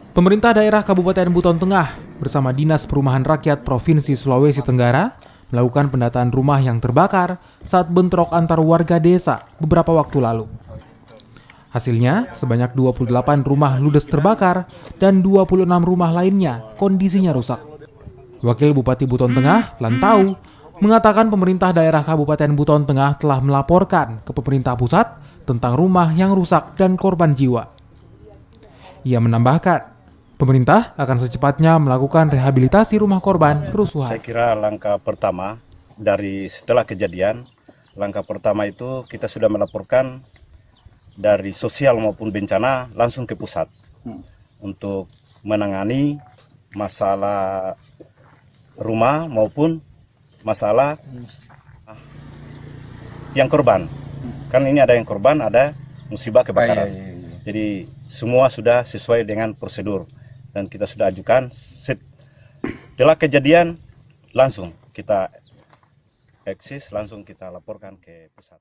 Pemerintah daerah Kabupaten Buton Tengah bersama Dinas Perumahan Rakyat Provinsi Sulawesi Tenggara melakukan pendataan rumah yang terbakar saat bentrok antar warga desa beberapa waktu lalu. Hasilnya, sebanyak 28 rumah ludes terbakar dan 26 rumah lainnya kondisinya rusak. Wakil Bupati Buton Tengah, Lantau, mengatakan pemerintah daerah Kabupaten Buton Tengah telah melaporkan ke pemerintah pusat tentang rumah yang rusak dan korban jiwa. Ia menambahkan, pemerintah akan secepatnya melakukan rehabilitasi rumah korban kerusuhan. Saya kira langkah pertama dari setelah kejadian, langkah pertama itu kita sudah melaporkan dari sosial maupun bencana langsung ke pusat untuk menangani masalah rumah maupun masalah yang korban. Kan ini ada yang korban, ada musibah kebakaran. Jadi semua sudah sesuai dengan prosedur dan kita sudah ajukan. Setelah kejadian langsung kita eksis, langsung kita laporkan ke pusat.